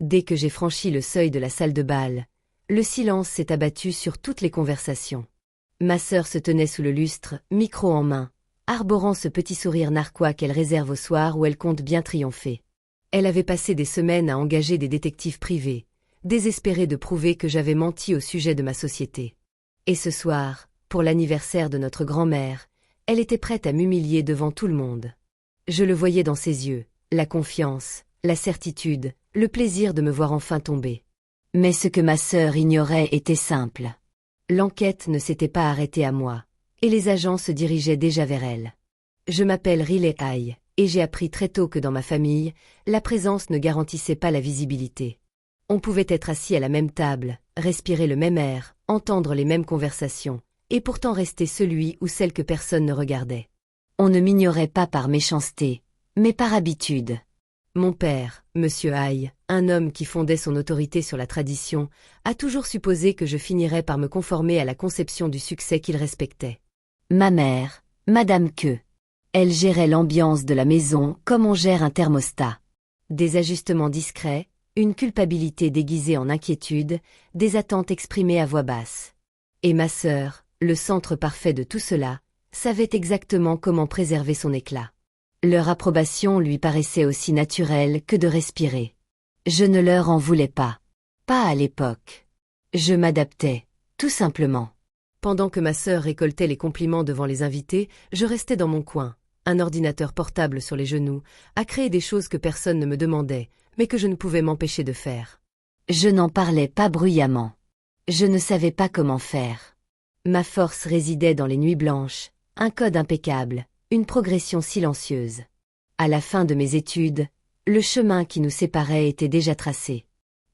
Dès que j'ai franchi le seuil de la salle de bal, le silence s'est abattu sur toutes les conversations. Ma sœur se tenait sous le lustre, micro en main, arborant ce petit sourire narquois qu'elle réserve au soir où elle compte bien triompher. Elle avait passé des semaines à engager des détectives privés, désespérée de prouver que j'avais menti au sujet de ma société. Et ce soir, pour l'anniversaire de notre grand-mère, elle était prête à m'humilier devant tout le monde. Je le voyais dans ses yeux, la confiance, la certitude, le plaisir de me voir enfin tomber. Mais ce que ma sœur ignorait était simple. L'enquête ne s'était pas arrêtée à moi, et les agents se dirigeaient déjà vers elle. Je m'appelle Riley Haye, et j'ai appris très tôt que dans ma famille, la présence ne garantissait pas la visibilité. On pouvait être assis à la même table, respirer le même air, entendre les mêmes conversations, et pourtant rester celui ou celle que personne ne regardait. On ne m'ignorait pas par méchanceté, mais par habitude. Mon père, Monsieur Haye, un homme qui fondait son autorité sur la tradition, a toujours supposé que je finirais par me conformer à la conception du succès qu'il respectait. Ma mère, Madame Que. Elle gérait l'ambiance de la maison comme on gère un thermostat. Des ajustements discrets, une culpabilité déguisée en inquiétude, des attentes exprimées à voix basse. Et ma sœur, le centre parfait de tout cela, savait exactement comment préserver son éclat. Leur approbation lui paraissait aussi naturelle que de respirer. Je ne leur en voulais pas. Pas à l'époque. Je m'adaptais, tout simplement. Pendant que ma sœur récoltait les compliments devant les invités, je restais dans mon coin, un ordinateur portable sur les genoux, à créer des choses que personne ne me demandait, mais que je ne pouvais m'empêcher de faire. Je n'en parlais pas bruyamment. Je ne savais pas comment faire. Ma force résidait dans les nuits blanches, un code impeccable, une progression silencieuse. À la fin de mes études, le chemin qui nous séparait était déjà tracé.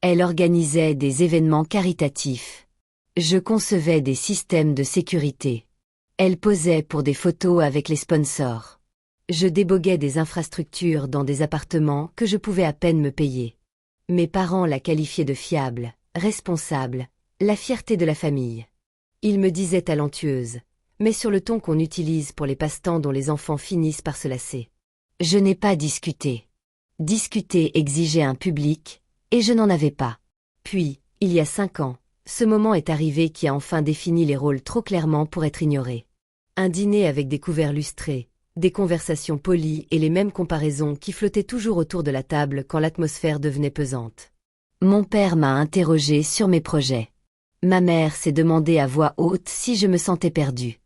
Elle organisait des événements caritatifs. Je concevais des systèmes de sécurité. Elle posait pour des photos avec les sponsors. Je déboguais des infrastructures dans des appartements que je pouvais à peine me payer. Mes parents la qualifiaient de fiable, responsable, la fierté de la famille. Ils me disaient talentueuse, mais sur le ton qu'on utilise pour les passe-temps dont les enfants finissent par se lasser. Je n'ai pas discuté. Discuter exigeait un public, et je n'en avais pas. Puis, il y a 5 ans, ce moment est arrivé qui a enfin défini les rôles trop clairement pour être ignoré. Un dîner avec des couverts lustrés, des conversations polies et les mêmes comparaisons qui flottaient toujours autour de la table quand l'atmosphère devenait pesante. Mon père m'a interrogé sur mes projets. Ma mère s'est demandé à voix haute si je me sentais perdue.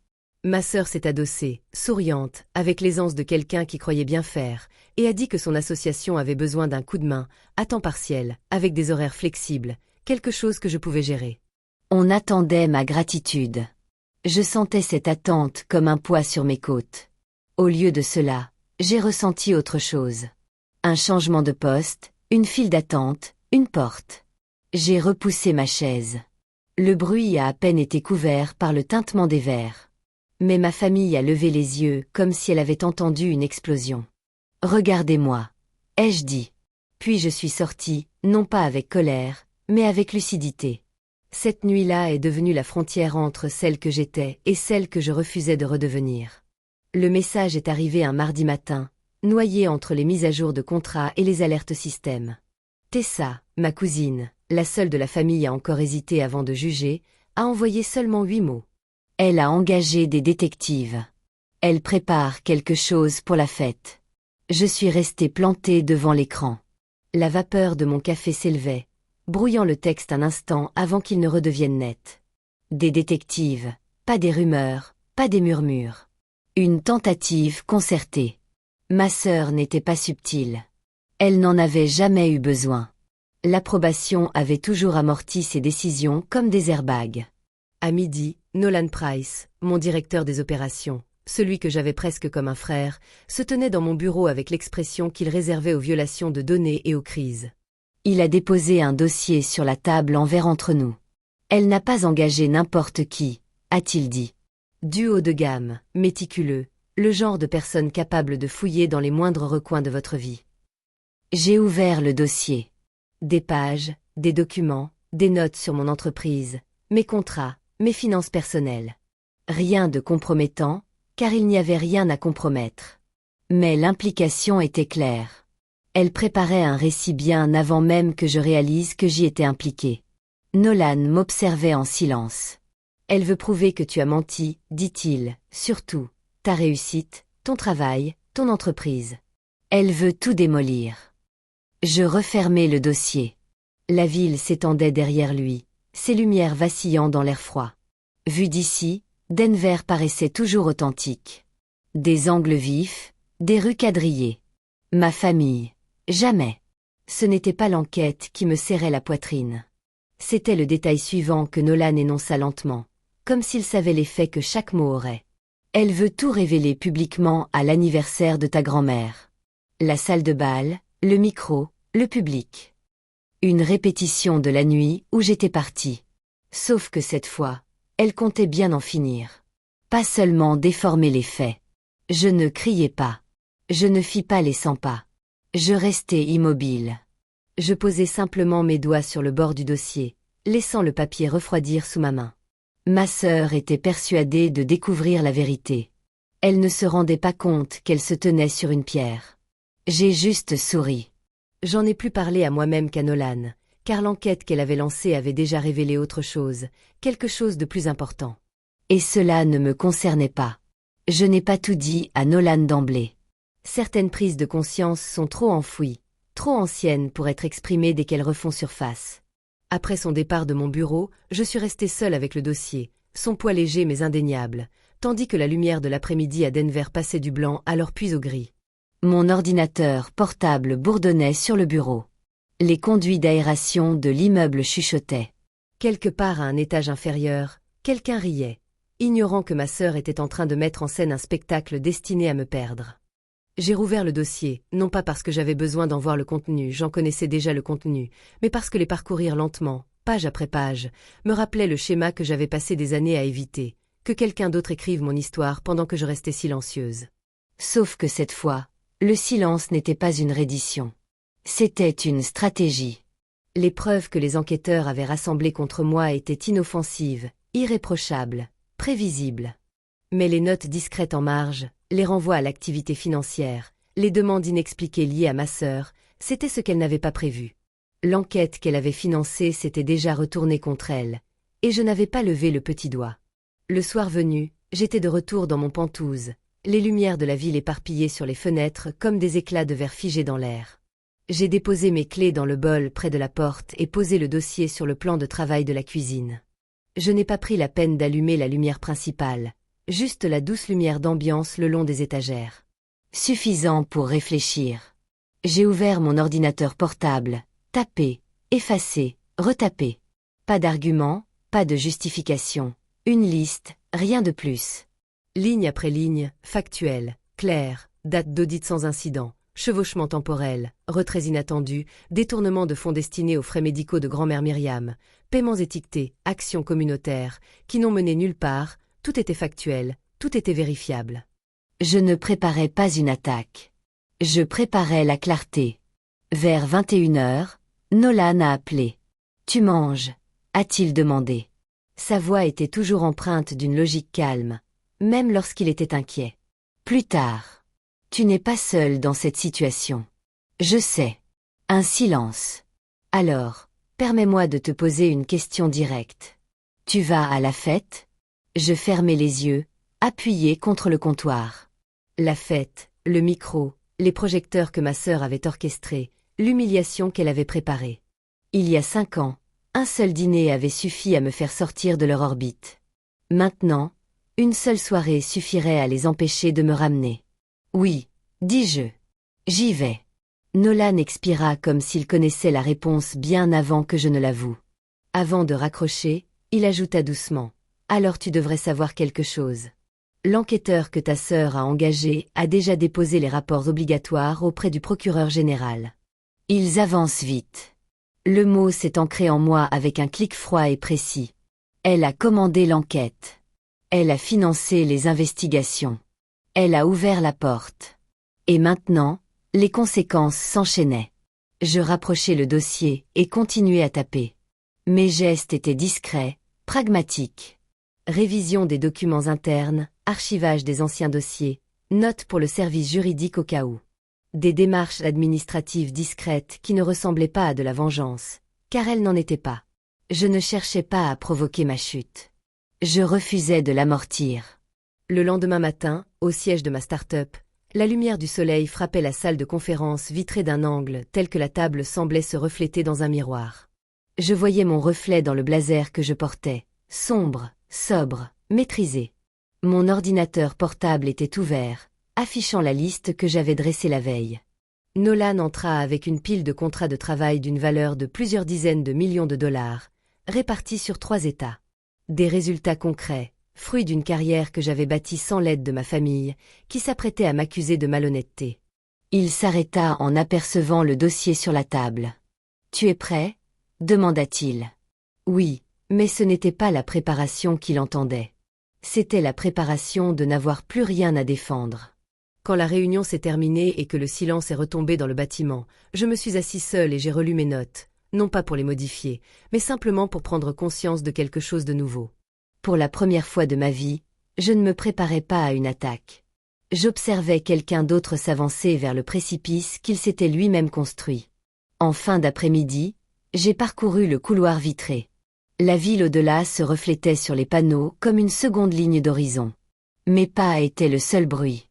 Ma sœur s'est adossée, souriante, avec l'aisance de quelqu'un qui croyait bien faire, et a dit que son association avait besoin d'un coup de main, à temps partiel, avec des horaires flexibles, quelque chose que je pouvais gérer. On attendait ma gratitude. Je sentais cette attente comme un poids sur mes côtes. Au lieu de cela, j'ai ressenti autre chose. Un changement de poste, une file d'attente, une porte. J'ai repoussé ma chaise. Le bruit a à peine été couvert par le tintement des verres. Mais ma famille a levé les yeux comme si elle avait entendu une explosion. « Regardez-moi » ai-je dit. Puis je suis sortie, non pas avec colère, mais avec lucidité. Cette nuit-là est devenue la frontière entre celle que j'étais et celle que je refusais de redevenir. Le message est arrivé un mardi matin, noyé entre les mises à jour de contrats et les alertes système. Tessa, ma cousine, la seule de la famille à encore hésiter avant de juger, a envoyé seulement 8 mots. Elle a engagé des détectives. Elle prépare quelque chose pour la fête. Je suis restée plantée devant l'écran. La vapeur de mon café s'élevait, brouillant le texte un instant avant qu'il ne redevienne net. Des détectives, pas des rumeurs, pas des murmures. Une tentative concertée. Ma sœur n'était pas subtile. Elle n'en avait jamais eu besoin. L'approbation avait toujours amorti ses décisions comme des airbags. À midi, Nolan Price, mon directeur des opérations, celui que j'avais presque comme un frère, se tenait dans mon bureau avec l'expression qu'il réservait aux violations de données et aux crises. Il a déposé un dossier sur la table envers entre nous. Elle n'a pas engagé n'importe qui, a-t-il dit. Du haut de gamme, méticuleux, le genre de personne capable de fouiller dans les moindres recoins de votre vie. J'ai ouvert le dossier. Des pages, des documents, des notes sur mon entreprise, mes contrats, mes finances personnelles. Rien de compromettant, car il n'y avait rien à compromettre. Mais l'implication était claire. Elle préparait un récit bien avant même que je réalise que j'y étais impliqué. Nolan m'observait en silence. Elle veut prouver que tu as menti, dit-il, surtout, ta réussite, ton travail, ton entreprise. Elle veut tout démolir. Je refermai le dossier. La ville s'étendait derrière lui, ses lumières vacillant dans l'air froid. Vu d'ici, Denver paraissait toujours authentique. Des angles vifs, des rues quadrillées. Ma famille. Jamais. Ce n'était pas l'enquête qui me serrait la poitrine. C'était le détail suivant que Nolan énonça lentement, comme s'il savait l'effet que chaque mot aurait. Elle veut tout révéler publiquement à l'anniversaire de ta grand-mère. La salle de bal, le micro, le public. Une répétition de la nuit où j'étais parti. Sauf que cette fois, elle comptait bien en finir. Pas seulement déformer les faits. Je ne criais pas. Je ne fis pas les 100 pas. Je restai immobile. Je posai simplement mes doigts sur le bord du dossier, laissant le papier refroidir sous ma main. Ma sœur était persuadée de découvrir la vérité. Elle ne se rendait pas compte qu'elle se tenait sur une pierre. J'ai juste souri. J'en ai plus parlé à moi-même qu'à Nolan, car l'enquête qu'elle avait lancée avait déjà révélé autre chose, quelque chose de plus important. Et cela ne me concernait pas. Je n'ai pas tout dit à Nolan d'emblée. Certaines prises de conscience sont trop enfouies, trop anciennes pour être exprimées dès qu'elles refont surface. Après son départ de mon bureau, je suis resté seul avec le dossier, son poids léger mais indéniable, tandis que la lumière de l'après-midi à Denver passait du blanc alors puis au gris. Mon ordinateur portable bourdonnait sur le bureau. Les conduits d'aération de l'immeuble chuchotaient. Quelque part à un étage inférieur, quelqu'un riait, ignorant que ma sœur était en train de mettre en scène un spectacle destiné à me perdre. J'ai rouvert le dossier, non pas parce que j'avais besoin d'en voir le contenu, j'en connaissais déjà le contenu, mais parce que les parcourir lentement, page après page, me rappelait le schéma que j'avais passé des années à éviter, que quelqu'un d'autre écrive mon histoire pendant que je restais silencieuse. Sauf que cette fois, le silence n'était pas une reddition. C'était une stratégie. Les preuves que les enquêteurs avaient rassemblées contre moi étaient inoffensives, irréprochables, prévisibles. Mais les notes discrètes en marge, les renvois à l'activité financière, les demandes inexpliquées liées à ma sœur, c'était ce qu'elle n'avait pas prévu. L'enquête qu'elle avait financée s'était déjà retournée contre elle, et je n'avais pas levé le petit doigt. Le soir venu, j'étais de retour dans mon Penthouse, les lumières de la ville éparpillées sur les fenêtres comme des éclats de verre figés dans l'air. J'ai déposé mes clés dans le bol près de la porte et posé le dossier sur le plan de travail de la cuisine. Je n'ai pas pris la peine d'allumer la lumière principale, juste la douce lumière d'ambiance le long des étagères. Suffisant pour réfléchir. J'ai ouvert mon ordinateur portable, tapé, effacé, retapé. Pas d'argument, pas de justification. Une liste, rien de plus. Ligne après ligne, factuelle, claire, date d'audit sans incident, chevauchement temporel, retraits inattendus, détournement de fonds destinés aux frais médicaux de grand-mère Myriam, paiements étiquetés, actions communautaires, qui n'ont mené nulle part, tout était factuel, tout était vérifiable. Je ne préparais pas une attaque. Je préparais la clarté. Vers 21h, Nolan a appelé. « Tu manges ?» a-t-il demandé. Sa voix était toujours empreinte d'une logique calme, même lorsqu'il était inquiet. Plus tard. Tu n'es pas seul dans cette situation. Je sais. Un silence. Alors, permets-moi de te poser une question directe. Tu vas à la fête ? Je fermai les yeux, appuyé contre le comptoir. La fête, le micro, les projecteurs que ma sœur avait orchestrés, l'humiliation qu'elle avait préparée. Il y a 5 ans, un seul dîner avait suffi à me faire sortir de leur orbite. Maintenant, une seule soirée suffirait à les empêcher de me ramener. Oui, dis-je. J'y vais. Nolan expira comme s'il connaissait la réponse bien avant que je ne l'avoue. Avant de raccrocher, il ajouta doucement. Alors tu devrais savoir quelque chose. L'enquêteur que ta sœur a engagé a déjà déposé les rapports obligatoires auprès du procureur général. Ils avancent vite. Le mot s'est ancré en moi avec un clic froid et précis. Elle a commandé l'enquête. Elle a financé les investigations. Elle a ouvert la porte. Et maintenant, les conséquences s'enchaînaient. Je rapprochai le dossier et continuai à taper. Mes gestes étaient discrets, pragmatiques. Révision des documents internes, archivage des anciens dossiers, notes pour le service juridique au cas où. Des démarches administratives discrètes qui ne ressemblaient pas à de la vengeance, car elles n'en étaient pas. Je ne cherchais pas à provoquer ma chute. Je refusais de l'amortir. Le lendemain matin, au siège de ma start-up, la lumière du soleil frappait la salle de conférence vitrée d'un angle tel que la table semblait se refléter dans un miroir. Je voyais mon reflet dans le blazer que je portais, sombre, sobre, maîtrisé. Mon ordinateur portable était ouvert, affichant la liste que j'avais dressée la veille. Nolan entra avec une pile de contrats de travail d'une valeur de plusieurs dizaines de millions de dollars, répartis sur 3 États. Des résultats concrets, fruit d'une carrière que j'avais bâtie sans l'aide de ma famille, qui s'apprêtait à m'accuser de malhonnêteté. Il s'arrêta en apercevant le dossier sur la table. « Tu es prêt ?» demanda-t-il. Oui, mais ce n'était pas la préparation qu'il entendait. C'était la préparation de n'avoir plus rien à défendre. Quand la réunion s'est terminée et que le silence est retombé dans le bâtiment, je me suis assis seul et j'ai relu mes notes, non pas pour les modifier, mais simplement pour prendre conscience de quelque chose de nouveau. Pour la première fois de ma vie, je ne me préparais pas à une attaque. J'observais quelqu'un d'autre s'avancer vers le précipice qu'il s'était lui-même construit. En fin d'après-midi, j'ai parcouru le couloir vitré. La ville au-delà se reflétait sur les panneaux comme une seconde ligne d'horizon. Mes pas étaient le seul bruit.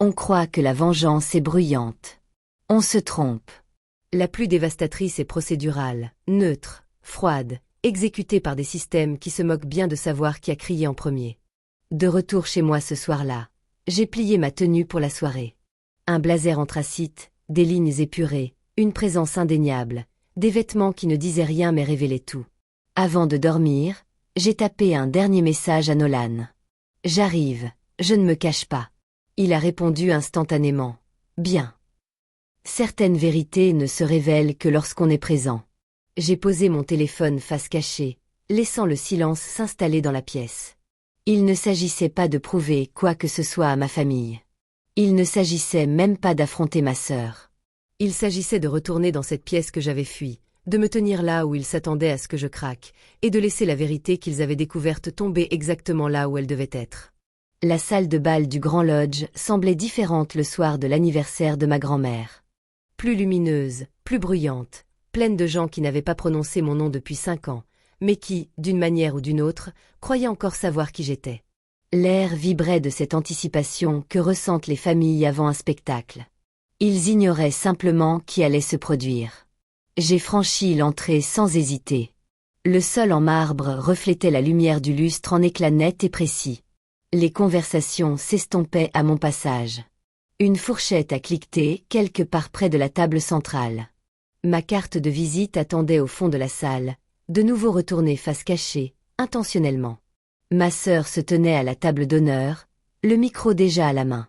On croit que la vengeance est bruyante. On se trompe. La plus dévastatrice est procédurale, neutre, froide, exécutée par des systèmes qui se moquent bien de savoir qui a crié en premier. De retour chez moi ce soir-là, j'ai plié ma tenue pour la soirée. Un blazer anthracite, des lignes épurées, une présence indéniable, des vêtements qui ne disaient rien mais révélaient tout. Avant de dormir, j'ai tapé un dernier message à Nolan. « J'arrive, je ne me cache pas. » Il a répondu instantanément. « Bien. » Certaines vérités ne se révèlent que lorsqu'on est présent. J'ai posé mon téléphone face cachée, laissant le silence s'installer dans la pièce. Il ne s'agissait pas de prouver quoi que ce soit à ma famille. Il ne s'agissait même pas d'affronter ma sœur. Il s'agissait de retourner dans cette pièce que j'avais fui, de me tenir là où ils s'attendaient à ce que je craque, et de laisser la vérité qu'ils avaient découverte tomber exactement là où elle devait être. La salle de bal du Grand Lodge semblait différente le soir de l'anniversaire de ma grand-mère. Plus lumineuse, plus bruyante, pleine de gens qui n'avaient pas prononcé mon nom depuis 5 ans, mais qui, d'une manière ou d'une autre, croyaient encore savoir qui j'étais. L'air vibrait de cette anticipation que ressentent les familles avant un spectacle. Ils ignoraient simplement qui allait se produire. J'ai franchi l'entrée sans hésiter. Le sol en marbre reflétait la lumière du lustre en éclats nets et précis. Les conversations s'estompaient à mon passage. Une fourchette a cliqueté quelque part près de la table centrale. Ma carte de visite attendait au fond de la salle, de nouveau retournée face cachée, intentionnellement. Ma sœur se tenait à la table d'honneur, le micro déjà à la main.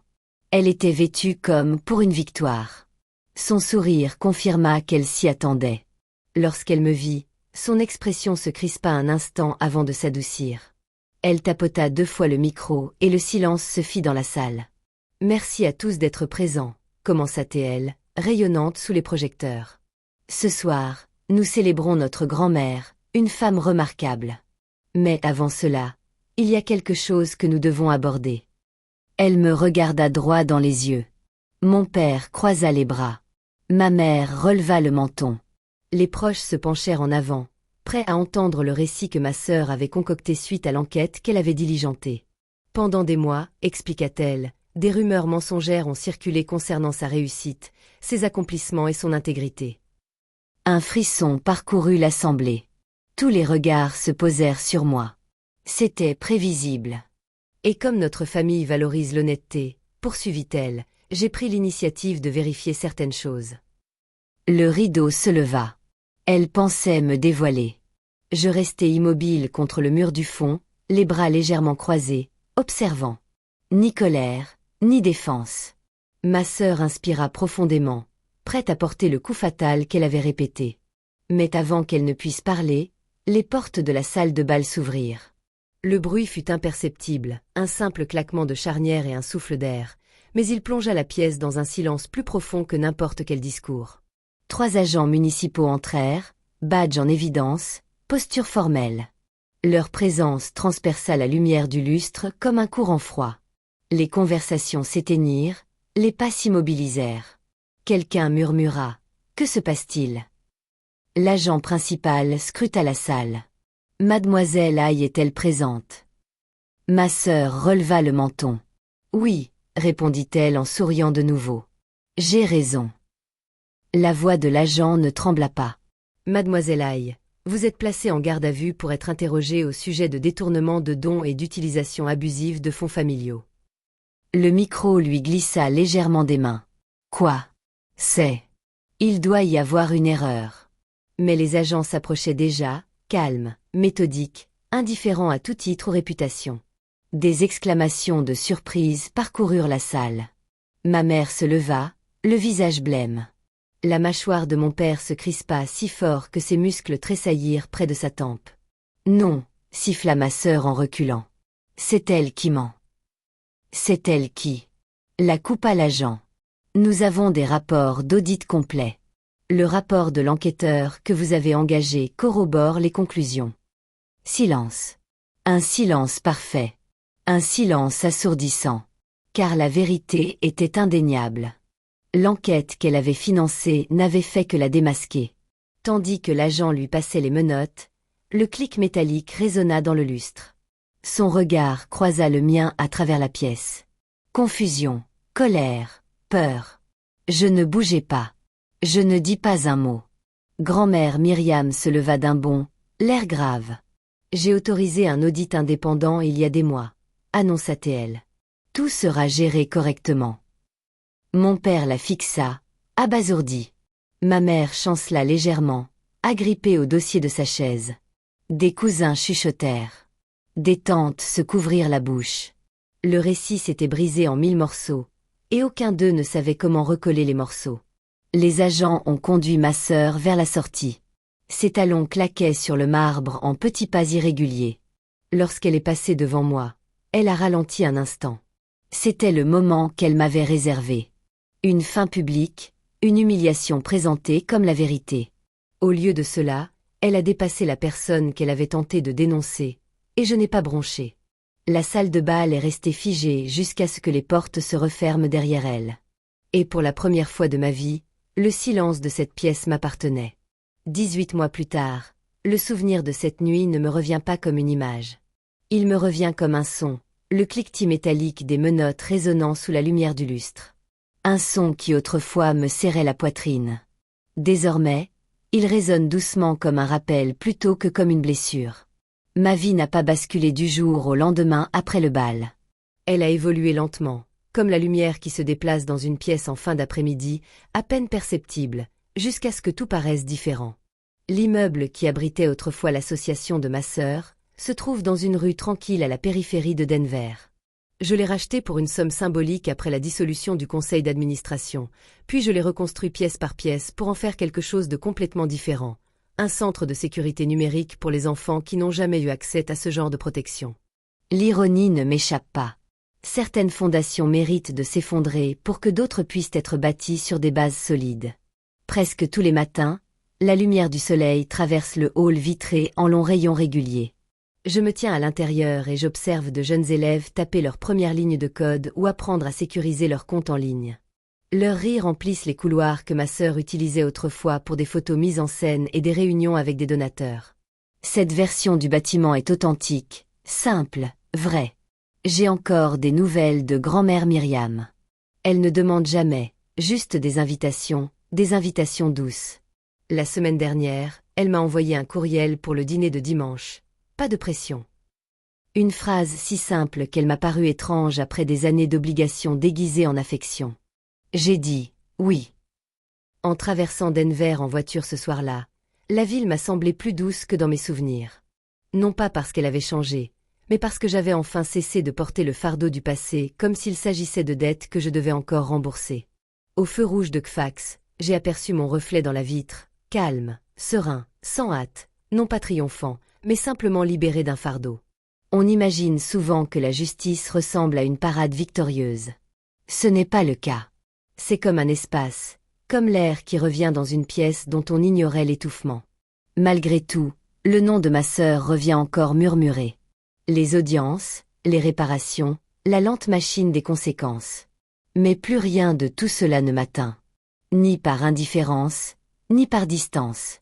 Elle était vêtue comme pour une victoire. Son sourire confirma qu'elle s'y attendait. Lorsqu'elle me vit, son expression se crispa un instant avant de s'adoucir. Elle tapota 2 fois le micro et le silence se fit dans la salle. « Merci à tous d'être présents », commença-t-elle, rayonnante sous les projecteurs. « Ce soir, nous célébrons notre grand-mère, une femme remarquable. Mais avant cela, il y a quelque chose que nous devons aborder. » Elle me regarda droit dans les yeux. Mon père croisa les bras. Ma mère releva le menton. Les proches se penchèrent en avant, prêts à entendre le récit que ma sœur avait concocté suite à l'enquête qu'elle avait diligentée. Pendant des mois, expliqua-t-elle, des rumeurs mensongères ont circulé concernant sa réussite, ses accomplissements et son intégrité. Un frisson parcourut l'assemblée. Tous les regards se posèrent sur moi. C'était prévisible. Et comme notre famille valorise l'honnêteté, poursuivit-elle, j'ai pris l'initiative de vérifier certaines choses. Le rideau se leva. Elle pensait me dévoiler. Je restai immobile contre le mur du fond, les bras légèrement croisés, observant. Ni colère, ni défense. Ma sœur inspira profondément, prête à porter le coup fatal qu'elle avait répété. Mais avant qu'elle ne puisse parler, les portes de la salle de bal s'ouvrirent. Le bruit fut imperceptible, un simple claquement de charnière et un souffle d'air, mais il plongea la pièce dans un silence plus profond que n'importe quel discours. 3 agents municipaux entrèrent, badge en évidence, posture formelle. Leur présence transperça la lumière du lustre comme un courant froid. Les conversations s'éteignirent, les pas s'immobilisèrent. Quelqu'un murmura. Que se passe-t-il? L'agent principal scruta la salle. Mademoiselle Aïe est-elle présente? Ma sœur releva le menton. Oui, répondit-elle en souriant de nouveau. J'ai raison. La voix de l'agent ne trembla pas. Mademoiselle Aïe, vous êtes placée en garde à vue pour être interrogée au sujet de détournement de dons et d'utilisation abusive de fonds familiaux. Le micro lui glissa légèrement des mains. Quoi? C'est... Il doit y avoir une erreur. Mais les agents s'approchaient déjà, calmes, méthodiques, indifférents à tout titre ou réputation. Des exclamations de surprise parcoururent la salle. Ma mère se leva, le visage blême. La mâchoire de mon père se crispa si fort que ses muscles tressaillirent près de sa tempe. Non, siffla ma sœur en reculant. C'est elle qui ment. C'est elle qui... La coupa l'agent. Nous avons des rapports d'audit complets. Le rapport de l'enquêteur que vous avez engagé corrobore les conclusions. Silence. Un silence parfait. Un silence assourdissant. Car la vérité était indéniable. L'enquête qu'elle avait financée n'avait fait que la démasquer. Tandis que l'agent lui passait les menottes, le clic métallique résonna dans le lustre. Son regard croisa le mien à travers la pièce. Confusion, colère, peur. Je ne bougeais pas. Je ne dis pas un mot. Grand-mère Myriam se leva d'un bond, l'air grave. J'ai autorisé un audit indépendant il y a des mois, annonça-t-elle. Tout sera géré correctement. Mon père la fixa, abasourdi. Ma mère chancela légèrement, agrippée au dossier de sa chaise. Des cousins chuchotèrent. Des tantes se couvrirent la bouche. Le récit s'était brisé en 1000 morceaux, et aucun d'eux ne savait comment recoller les morceaux. Les agents ont conduit ma sœur vers la sortie. Ses talons claquaient sur le marbre en petits pas irréguliers. Lorsqu'elle est passée devant moi, elle a ralenti un instant. C'était le moment qu'elle m'avait réservé. Une fin publique, une humiliation présentée comme la vérité. Au lieu de cela, elle a dépassé la personne qu'elle avait tenté de dénoncer, et je n'ai pas bronché. La salle de bal est restée figée jusqu'à ce que les portes se referment derrière elle. Et pour la première fois de ma vie, le silence de cette pièce m'appartenait. 18 mois plus tard, le souvenir de cette nuit ne me revient pas comme une image. Il me revient comme un son, le cliquetis métallique des menottes résonnant sous la lumière du lustre. Un son qui autrefois me serrait la poitrine. Désormais, il résonne doucement comme un rappel plutôt que comme une blessure. Ma vie n'a pas basculé du jour au lendemain après le bal. Elle a évolué lentement, comme la lumière qui se déplace dans une pièce en fin d'après-midi, à peine perceptible, jusqu'à ce que tout paraisse différent. L'immeuble qui abritait autrefois l'association de ma sœur se trouve dans une rue tranquille à la périphérie de Denver. Je l'ai racheté pour une somme symbolique après la dissolution du conseil d'administration, puis je l'ai reconstruit pièce par pièce pour en faire quelque chose de complètement différent, un centre de sécurité numérique pour les enfants qui n'ont jamais eu accès à ce genre de protection. L'ironie ne m'échappe pas. Certaines fondations méritent de s'effondrer pour que d'autres puissent être bâties sur des bases solides. Presque tous les matins, la lumière du soleil traverse le hall vitré en longs rayons réguliers. Je me tiens à l'intérieur et j'observe de jeunes élèves taper leur première ligne de code ou apprendre à sécuriser leur compte en ligne. Leurs rires remplissent les couloirs que ma sœur utilisait autrefois pour des photos mises en scène et des réunions avec des donateurs. Cette version du bâtiment est authentique, simple, vraie. J'ai encore des nouvelles de grand-mère Myriam. Elle ne demande jamais, juste des invitations douces. La semaine dernière, elle m'a envoyé un courriel pour le dîner de dimanche. Pas de pression. Une phrase si simple qu'elle m'a paru étrange après des années d'obligations déguisées en affection. J'ai dit « oui ». En traversant Denver en voiture ce soir-là, la ville m'a semblé plus douce que dans mes souvenirs. Non pas parce qu'elle avait changé, mais parce que j'avais enfin cessé de porter le fardeau du passé comme s'il s'agissait de dettes que je devais encore rembourser. Au feu rouge de Kfax, j'ai aperçu mon reflet dans la vitre, calme, serein, sans hâte, non pas triomphant, mais simplement libéré d'un fardeau. On imagine souvent que la justice ressemble à une parade victorieuse. Ce n'est pas le cas. C'est comme un espace, comme l'air qui revient dans une pièce dont on ignorait l'étouffement. Malgré tout, le nom de ma sœur revient encore murmuré. Les audiences, les réparations, la lente machine des conséquences. Mais plus rien de tout cela ne m'atteint. Ni par indifférence, ni par distance.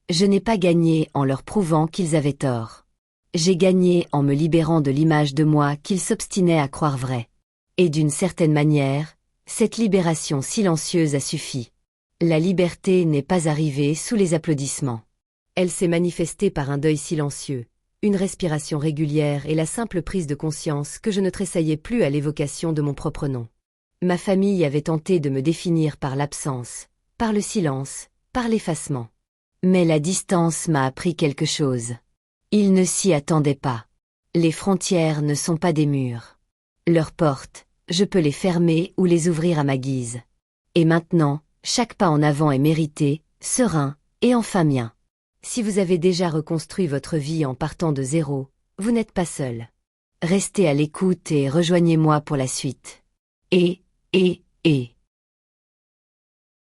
Je n'ai pas gagné en leur prouvant qu'ils avaient tort. J'ai gagné en me libérant de l'image de moi qu'ils s'obstinaient à croire vraie. Et d'une certaine manière, cette libération silencieuse a suffi. La liberté n'est pas arrivée sous les applaudissements. Elle s'est manifestée par un deuil silencieux, une respiration régulière et la simple prise de conscience que je ne tressaillais plus à l'évocation de mon propre nom. Ma famille avait tenté de me définir par l'absence, par le silence, par l'effacement. Mais la distance m'a appris quelque chose. Ils ne s'y attendaient pas. Les frontières ne sont pas des murs. Leurs portes, je peux les fermer ou les ouvrir à ma guise. Et maintenant, chaque pas en avant est mérité, serein, et enfin mien. Si vous avez déjà reconstruit votre vie en partant de zéro, vous n'êtes pas seul. Restez à l'écoute et rejoignez-moi pour la suite. Et